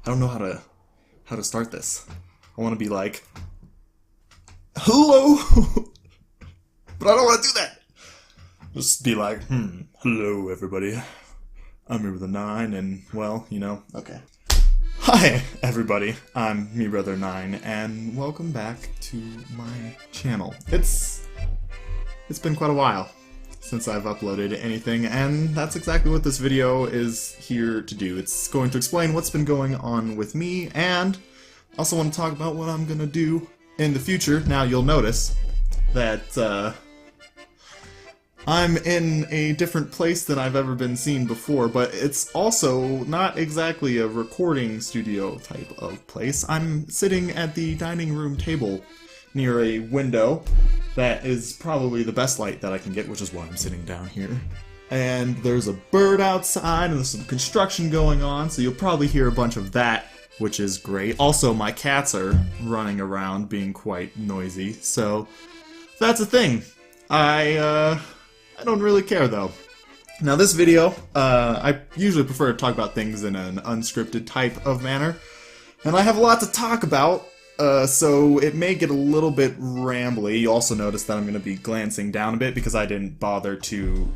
I don't know how to start this. I want to be like, hello, but I don't want to do that. Just be like, hello everybody. I'm Me Brother 9, and well, okay. Hi everybody, I'm Me Brother 9, and welcome back to my channel. It's been quite a while since I've uploaded anything, and that's exactly what this video is here to do. It's going to explain what's been going on with me, and I also want to talk about what I'm gonna do in the future. Now you'll notice that I'm in a different place than I've ever been seen before, but it's also not exactly a recording studio type of place. I'm sitting at the dining room table near a window that is probably the best light that I can get, which is why I'm sitting down here. And there's a bird outside, and there's some construction going on, so you'll probably hear a bunch of that, which is great. Also, my cats are running around being quite noisy, so that's a thing. I don't really care, though. Now, this video, I usually prefer to talk about things in an unscripted type of manner, and I have a lot to talk about, so it may get a little bit rambly. You also notice that I'm going to be glancing down a bit because I didn't bother to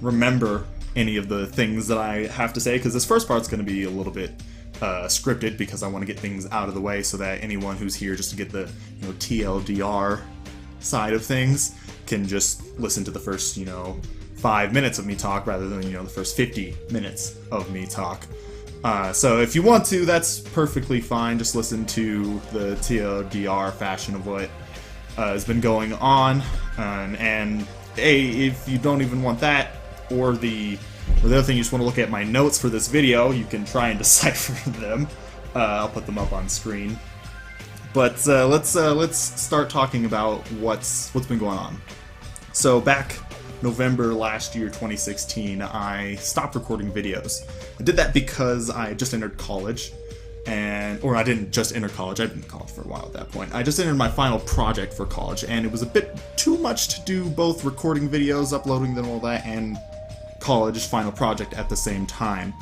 remember any of the things that I have to say, because this first part's going to be a little bit scripted because I want to get things out of the way so that anyone who's here just to get the TLDR side of things can just listen to the first 5 minutes of me talk rather than the first 50 minutes of me talk. So if you want to, that's perfectly fine. Just listen to the TLDR fashion of what has been going on, and if you don't even want that, or the other thing, you just want to look at my notes for this video, you can try and decipher them. I'll put them up on screen. But let's start talking about what's been going on. So back November last year, 2016, I stopped recording videos. I did that because I just entered college, or I didn't just enter college, I'd been in college for a while at that point. I just entered my final project for college, and it was a bit too much to do both recording videos, uploading them, all that, and college final project at the same time.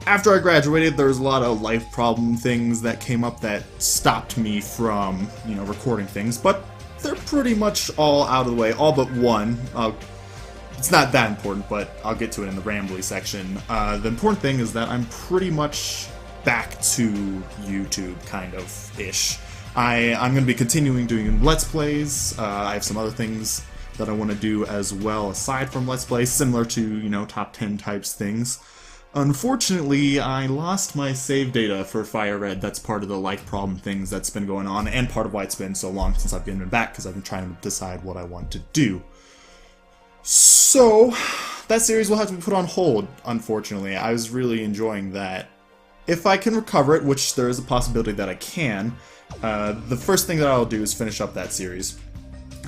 After I graduated, there was a lot of life problem things that came up that stopped me from, recording things, but they're pretty much all out of the way, all but one. It's not that important, but I'll get to it in the rambly section. The important thing is that I'm pretty much back to YouTube, kind of-ish. I'm going to be continuing doing Let's Plays. I have some other things that I want to do as well, aside from Let's Plays, similar to, top 10 types things. Unfortunately, I lost my save data for Fire Red. That's part of the life problem things that's been going on, and part of why it's been so long since I've been back, because I've been trying to decide what I want to do. So, that series will have to be put on hold, unfortunately. I was really enjoying that. If I can recover it, which there is a possibility that I can, the first thing that I'll do is finish up that series.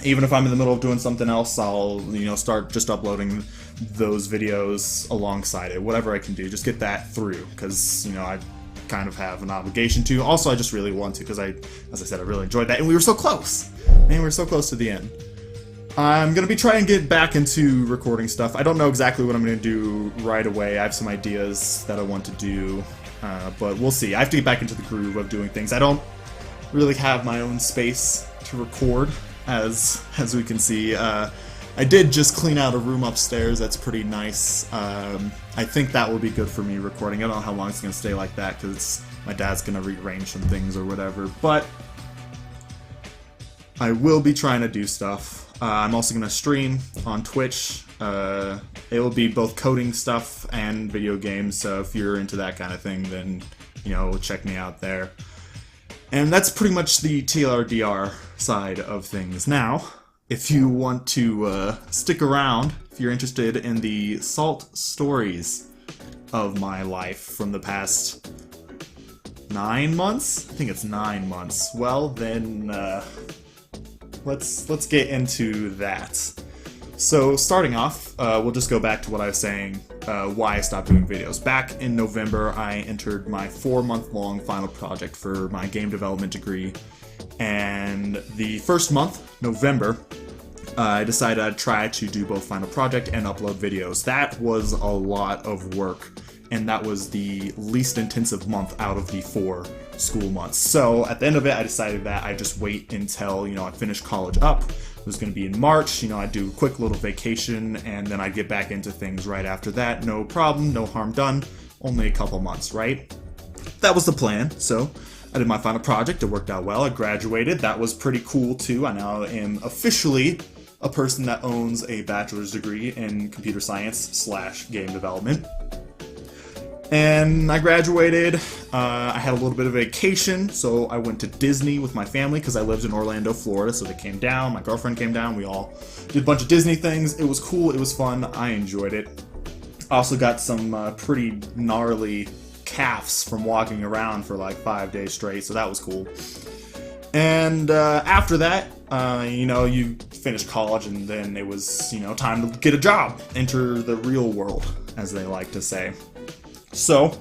Even if I'm in the middle of doing something else, I'll, start just uploading those videos alongside it. Whatever I can do, just get that through, because, I kind of have an obligation to. Also, I just really want to, because as I said, I really enjoyed that, and we were so close! Man, we were so close to the end. I'm going to be trying to get back into recording stuff. I don't know exactly what I'm going to do right away. I have some ideas that I want to do, but we'll see. I have to get back into the groove of doing things. I don't really have my own space to record, as we can see. I did just clean out a room upstairs. That's pretty nice. I think that will be good for me recording. I don't know how long it's going to stay like that, because my dad's going to rearrange some things or whatever, but I will be trying to do stuff. I'm also going to stream on Twitch. It will be both coding stuff and video games, so if you're into that kind of thing, then, check me out there. And that's pretty much the TLDR side of things. Now, if you want to stick around, if you're interested in the salt stories of my life from the past 9 months? I think it's 9 months. Well, then, let's get into that. So, starting off, we'll just go back to what I was saying, why I stopped doing videos. Back in November, I entered my 4-month-long final project for my game development degree, and the first month, November, I decided I'd try to do both final project and upload videos. That was a lot of work, and that was the least intensive month out of the 4 school months. So at the end of it, I decided that I'd just wait until, I finished college up. It was going to be in March. I'd do a quick little vacation, and then I'd get back into things right after that. No problem, no harm done. Only a couple months, right? That was the plan. So I did my final project. It worked out well. I graduated. That was pretty cool too. I now am officially a person that owns a bachelor's degree in computer science / game development. And I graduated. I had a little bit of vacation, so I went to Disney with my family because I lived in Orlando, Florida. So they came down. My girlfriend came down. We all did a bunch of Disney things. It was cool. It was fun. I enjoyed it. Also got some pretty gnarly calves from walking around for like 5 days straight, so that was cool. And after that, you finish college, and then it was, time to get a job, enter the real world, as they like to say. So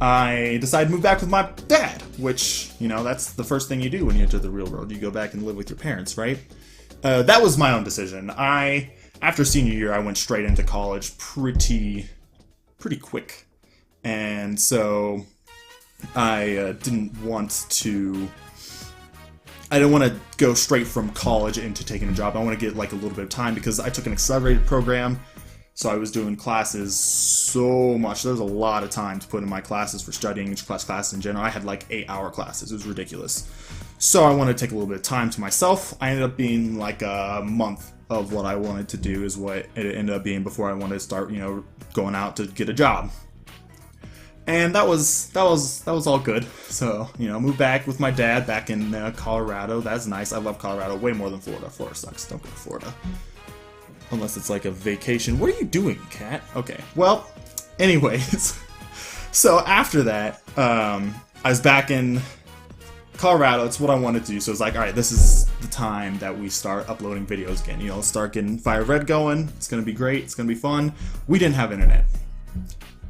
I decided to move back with my dad, which, that's the first thing you do when you enter the real world. You go back and live with your parents, right? That was my own decision. After senior year, I went straight into college pretty quick. And so I didn't want to go straight from college into taking a job. I want to get like a little bit of time because I took an accelerated program. So I was doing classes so much. There was a lot of time to put in my classes for studying, classes in general. I had like 8-hour classes. It was ridiculous. So I wanted to take a little bit of time to myself. I ended up being like a month of what I wanted to do is what it ended up being before I wanted to start, going out to get a job. And that was all good. So, moved back with my dad back in Colorado. That's nice. I love Colorado way more than Florida. Florida sucks. Don't go to Florida. Unless it's like a vacation. What are you doing, cat? Okay. Well, anyways. So after that, I was back in Colorado. It's what I wanted to do. So it's like, all right, this is the time that we start uploading videos again. Start getting Fire Red going. It's going to be great. It's going to be fun. We didn't have internet.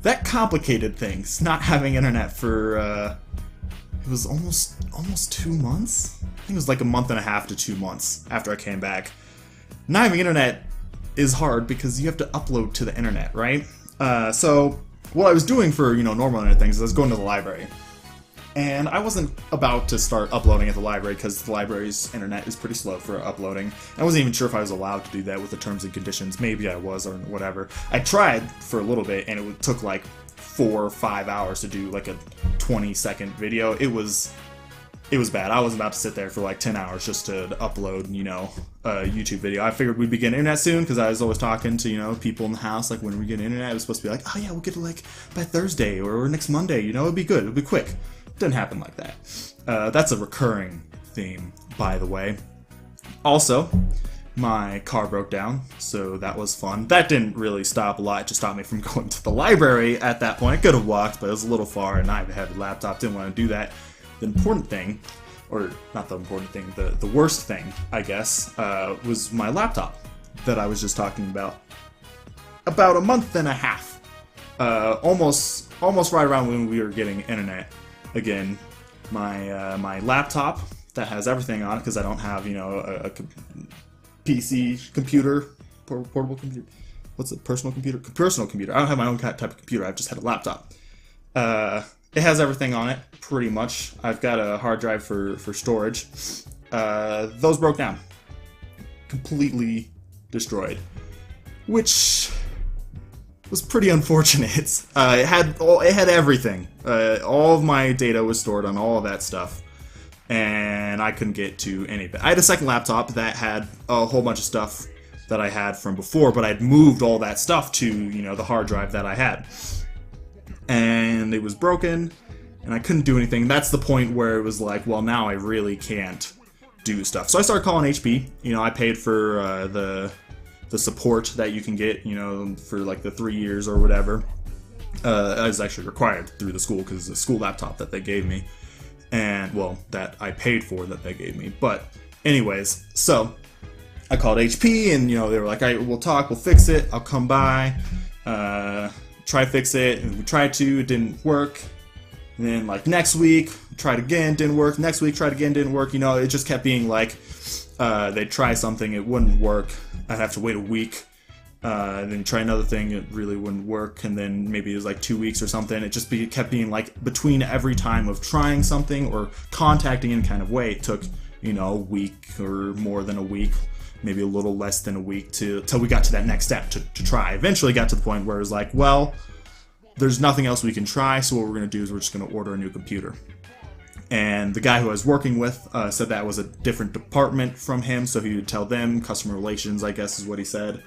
That complicated things. Not having internet for, it was almost 2 months? I think it was like a month and a half to 2 months after I came back. Not having internet is hard because you have to upload to the internet, right? So what I was doing for, normal internet things is I was going to the library. And I wasn't about to start uploading at the library because the library's internet is pretty slow for uploading. I wasn't even sure if I was allowed to do that with the terms and conditions. Maybe I was or whatever. I tried for a little bit and it took like 4 or 5 hours to do like a 20-second video. It was bad. I was about to sit there for like 10 hours just to upload, a YouTube video. I figured we'd be getting internet soon because I was always talking to, people in the house, like when we get internet, it was supposed to be like, oh yeah, we'll get it like by Thursday or next Monday, it'd be good, it'd be quick. Didn't happen like that. That's a recurring theme, by the way. Also, my car broke down, so that was fun. That didn't really stop a lot. It just stopped me from going to the library at that point. I could have walked, but it was a little far, and I had a laptop. Didn't want to do that. The important thing, or not the important thing, the worst thing, I guess, was my laptop that I was just talking about. About a month and a half. Almost right around when we were getting internet. Again, my laptop that has everything on it because I don't have a PC computer, portable computer. What's it? Personal computer? Personal computer. I don't have my own type of computer. I've just had a laptop. It has everything on it, pretty much. I've got a hard drive for storage. Those broke down, completely destroyed, which was pretty unfortunate. It had everything. All of my data was stored on all of that stuff, and I couldn't get to any of it. I had a second laptop that had a whole bunch of stuff that I had from before, but I'd moved all that stuff to, the hard drive that I had. And it was broken, and I couldn't do anything. That's the point where it was like, well, now I really can't do stuff. So I started calling HP. I paid for the support that you can get, for like the 3 years or whatever. It was actually required through the school because it's a school laptop that they gave me. And, well, that I paid for that they gave me. But anyways, so I called HP and, they were like, all right, we'll talk, we'll fix it, I'll come by, try fix it. And we tried to, it didn't work. And then, like, next week, tried again, didn't work. Next week, tried again, didn't work. It just kept being like, they'd try something, it wouldn't work. I'd have to wait a week. Then try another thing, it really wouldn't work, and then maybe it was like 2 weeks or something. It just kept being like between every time of trying something or contacting in kind of way, it took, you know, a week or more than a week, maybe a little less than a week till we got to that next step to try. Eventually got to the point where it was like, well, there's nothing else we can try, so what we're going to do is we're just going to order a new computer. And the guy who I was working with said that was a different department from him, so he would tell them, customer relations, I guess is what he said.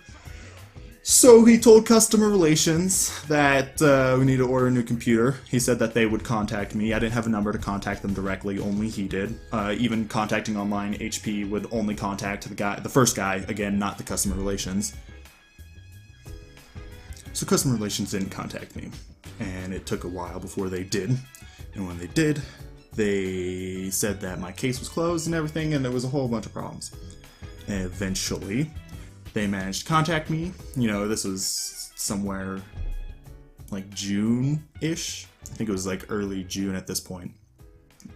So he told customer relations that we need to order a new computer. He said that they would contact me. I didn't have a number to contact them directly, only he did. Even contacting online, HP would only contact the first guy, again, not the customer relations. So customer relations didn't contact me, and it took a while before they did. And when they did, they said that my case was closed and everything, and there was a whole bunch of problems. And eventually, they managed to contact me. You know, this was somewhere like June-ish. I think it was like early June at this point.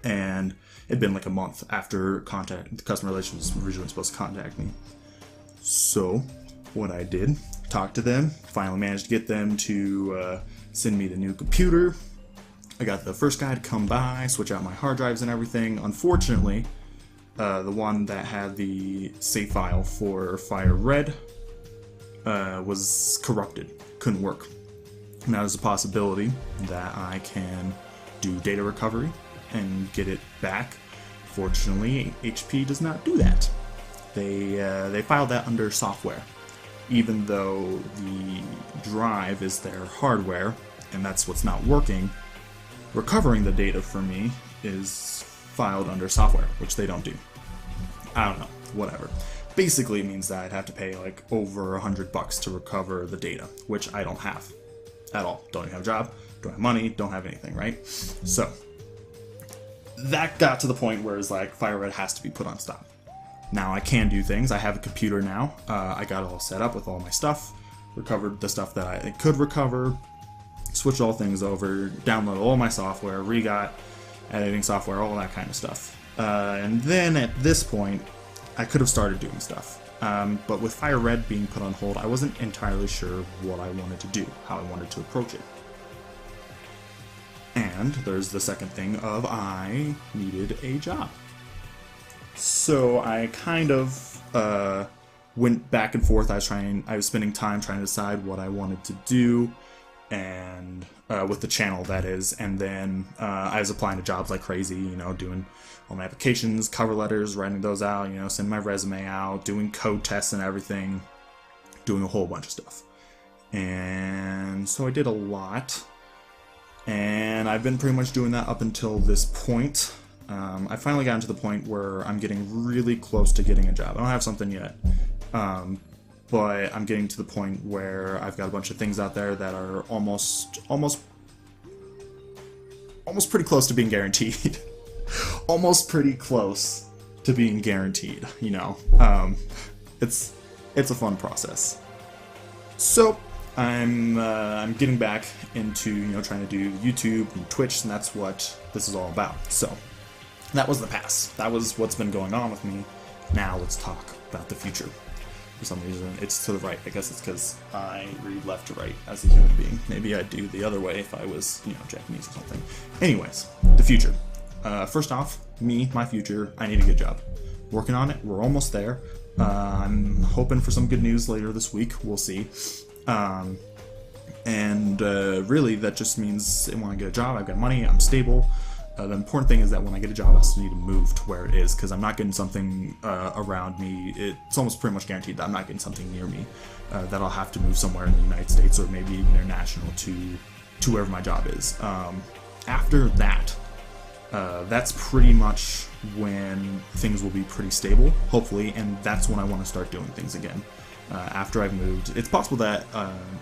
And it'd been like a month after the customer relations was originally supposed to contact me. So, what I did, talked to them, finally managed to get them to send me the new computer. I got the first guy to come by, switch out my hard drives and everything. Unfortunately, the one that had the save file for Fire Red was corrupted, couldn't work. Now there's a possibility that I can do data recovery and get it back. Fortunately, HP does not do that. They filed that under software, even though the drive is their hardware, and that's what's not working. Recovering the data for me is filed under software, which they don't do. I don't know, whatever. Basically it means that I'd have to pay like over $100 to recover the data, which I don't have at all. Don't even have a job, don't have money, don't have anything, right? So that got to the point where it's like Fire Red has to be put on stop. Now I can do things. I have a computer now. I got it all set up with all my stuff, recovered the stuff that I could recover, switched all things over, downloaded all my software, re-got editing software, all that kind of stuff. And then at this point, I could have started doing stuff. But with Fire Red being put on hold, I wasn't entirely sure what I wanted to do, how I wanted to approach it. And there's the second thing of I needed a job. So I kind of went back and forth. I was spending time trying to decide what I wanted to do, and with the channel, that is. And then I was applying to jobs like crazy, you know, doing all my applications, cover letters, writing those out, you know, sending my resume out, doing code tests and everything, doing a whole bunch of stuff. And so I did a lot, and I've been pretty much doing that up until this point. I finally got to the point where I'm getting really close to getting a job. I don't have something yet, but I'm getting to the point where I've got a bunch of things out there that are almost pretty close to being guaranteed. Almost pretty close to being guaranteed, you know. It's a fun process. So I'm getting back into, you know, trying to do YouTube and Twitch, and that's what this is all about. So that was the past. That was what's been going on with me. Now let's talk about the future. For some reason, it's to the right. I guess it's because I read left to right as a human being. Maybe I'd do the other way if I was, you know, Japanese or something. Anyways, the future. First off, my future, I need a good job. Working on it. We're almost there. I'm hoping for some good news later this week. We'll see. Really, that just means when I get a job, I've got money, I'm stable. The important thing is that when I get a job, I still need to move to where it is, because I'm not getting something around me. It's almost pretty much guaranteed that I'm not getting something near me, that I'll have to move somewhere in the United States or maybe even international to wherever my job is. After that, that's pretty much when things will be pretty stable, hopefully, and that's when I want to start doing things again. After I've moved, it's possible that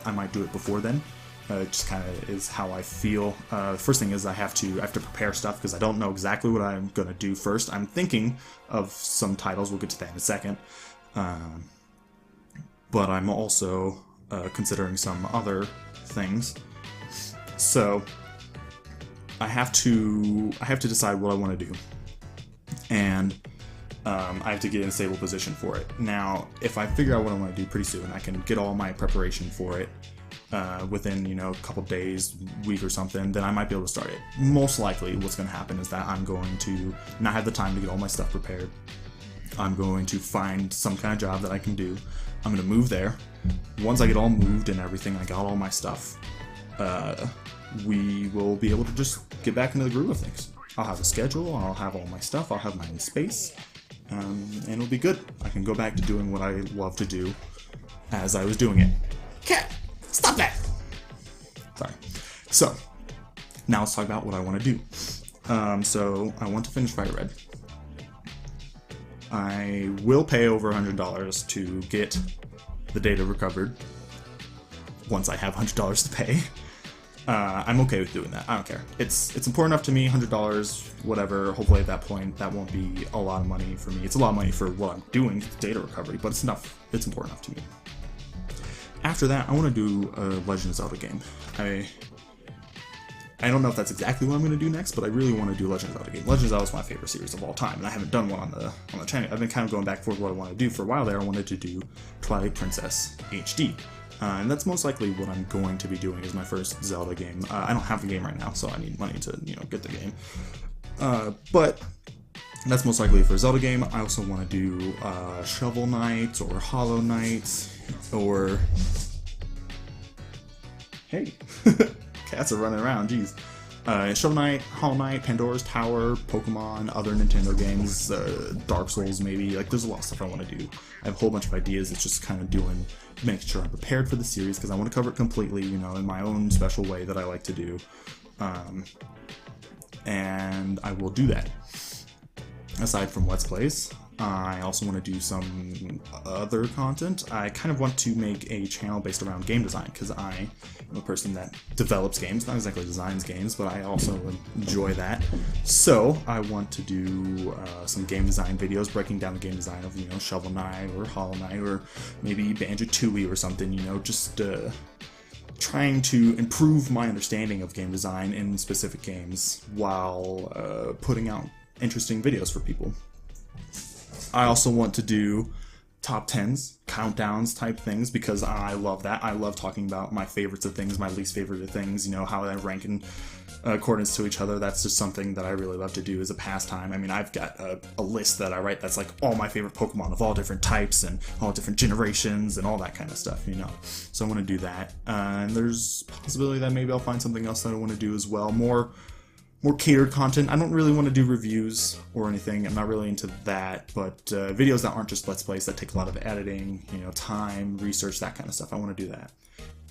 I might do it before then. It just kind of is how I feel. First thing is I have to prepare stuff, because I don't know exactly what I'm going to do first. I'm thinking of some titles. We'll get to that in a second. But I'm also considering some other things. So I have to decide what I want to do. And I have to get in a stable position for it. Now, if I figure out what I want to do pretty soon, I can get all my preparation for it within, you know, a couple days, week or something, then I might be able to start it. Most likely what's going to happen is that I'm going to not have the time to get all my stuff prepared. I'm going to find some kind of job that I can do. I'm going to move there. Once I get all moved and everything, I got all my stuff, we will be able to just get back into the groove of things. I'll have a schedule, I'll have all my stuff, I'll have my own space, and it'll be good. I can go back to doing what I love to do as I was doing it. Cat! Stop that! Sorry. So, now let's talk about what I want to do. So, I want to finish Fire Red. I will pay over $100 to get the data recovered once I have $100 to pay. I'm okay with doing that. I don't care. It's important enough to me, $100, whatever. Hopefully at that point that won't be a lot of money for me. It's a lot of money for what I'm doing, data recovery, but it's enough. It's important enough to me. After that, I want to do a Legend of Zelda game. I don't know if that's exactly what I'm going to do next, but I really want to do Legend of Zelda game. Legend of Zelda is my favorite series of all time, and I haven't done one on the channel. I've been kind of going back and forth what I want to do. For a while there, I wanted to do Twilight Princess HD. And that's most likely what I'm going to be doing as my first Zelda game. I don't have the game right now, so I need money to, you know, get the game. But that's most likely for a Zelda game. I also want to do Shovel Knight or Hollow Knight or... Hey, cats are running around, jeez. Shovel Knight, Hollow Knight, Pandora's Tower, Pokemon, other Nintendo games, Dark Souls maybe. Like, there's a lot of stuff I want to do. I have a whole bunch of ideas. It's just kind of making sure I'm prepared for the series, because I want to cover it completely, you know, in my own special way that I like to do. And I will do that. Aside from Let's Plays, I also want to do some other content. I kind of want to make a channel based around game design, because I am a person that develops games, not exactly designs games, but I also enjoy that. So I want to do some game design videos, breaking down the game design of, you know, Shovel Knight or Hollow Knight or maybe Banjo-Tooie or something, you know, just trying to improve my understanding of game design in specific games while putting out interesting videos for people. I also want to do top 10s, countdowns type things, because I love that. I love talking about my favorites of things, my least favorite of things, you know, how they rank in accordance to each other. That's just something that I really love to do as a pastime. I mean, I've got a list that I write that's like all my favorite Pokemon of all different types and all different generations and all that kind of stuff, you know. So I want to do that. And there's a possibility that maybe I'll find something else that I want to do as well. More catered content. I don't really want to do reviews or anything. I'm not really into that, but videos that aren't just Let's Plays, that take a lot of editing, you know, time, research, that kind of stuff. I want to do that.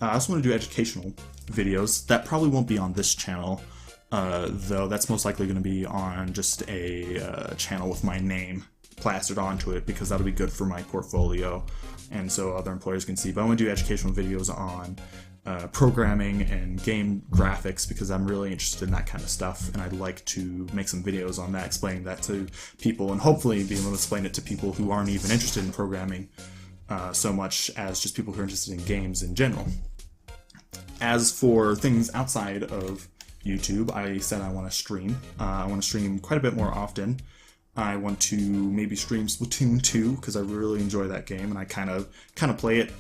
I also want to do educational videos. That probably won't be on this channel, though that's most likely going to be on just a channel with my name plastered onto it, because that'll be good for my portfolio and so other employers can see. But I want to do educational videos on programming and game graphics, because I'm really interested in that kind of stuff, and I'd like to make some videos on that, explaining that to people, and hopefully be able to explain it to people who aren't even interested in programming so much as just people who are interested in games in general. As for things outside of YouTube, I said I want to stream. I want to stream quite a bit more often. I want to maybe stream Splatoon 2, because I really enjoy that game, and I kind of play it,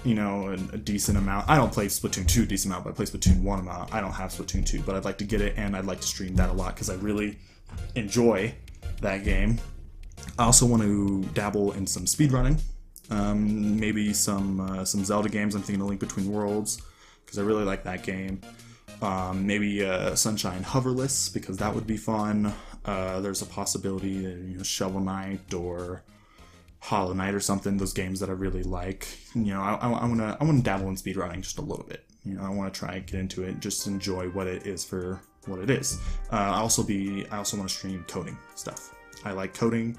you know, a decent amount. I don't play Splatoon 2 a decent amount, but I play Splatoon 1 amount. I don't have Splatoon 2, but I'd like to get it, and I'd like to stream that a lot, because I really enjoy that game. I also want to dabble in some speedrunning. Maybe some Zelda games. I'm thinking A Link Between Worlds, because I really like that game. Maybe Sunshine Hoverless, because that would be fun. There's a possibility that, you know, Shovel Knight or Hollow Knight or something, those games that I really like. You know, I want to dabble in speedrunning just a little bit. You know, I want to try and get into it, just enjoy what it is for what it is. I also want to stream coding stuff. I like coding.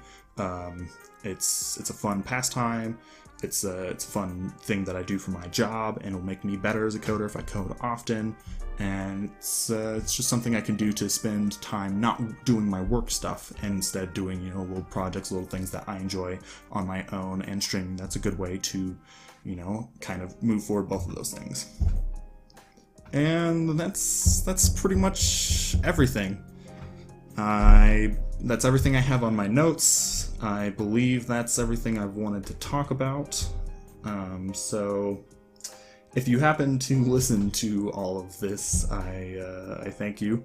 It's a fun pastime. It's a fun thing that I do for my job, and it'll make me better as a coder if I code often. And it's just something I can do to spend time not doing my work stuff, and instead doing, you know, little projects, little things that I enjoy on my own, and streaming. That's a good way to, you know, kind of move forward both of those things. And that's pretty much everything. That's everything I have on my notes. I believe that's everything I've wanted to talk about. So if you happen to listen to all of this, I thank you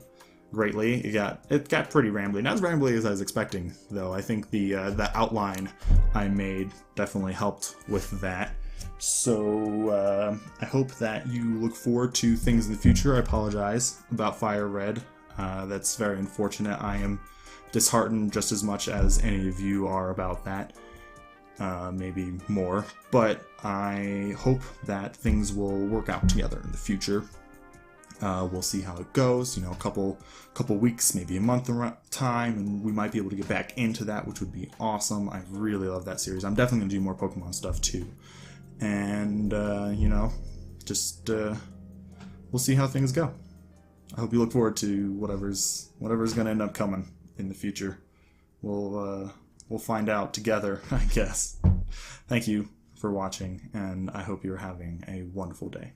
greatly. It got pretty rambly. Not as rambly as I was expecting, though. I think the outline I made definitely helped with that. So I hope that you look forward to things in the future. I apologize about Fire Red. That's very unfortunate. I am disheartened just as much as any of you are about that. Maybe more. But I hope that things will work out together in the future. We'll see how it goes. You know, a couple weeks, maybe a month time, and we might be able to get back into that, which would be awesome. I really love that series. I'm definitely gonna do more Pokemon stuff too. And you know, just we'll see how things go. I hope you look forward to whatever's gonna end up coming in the future. We'll find out together, I guess. Thank you for watching, and I hope you're having a wonderful day.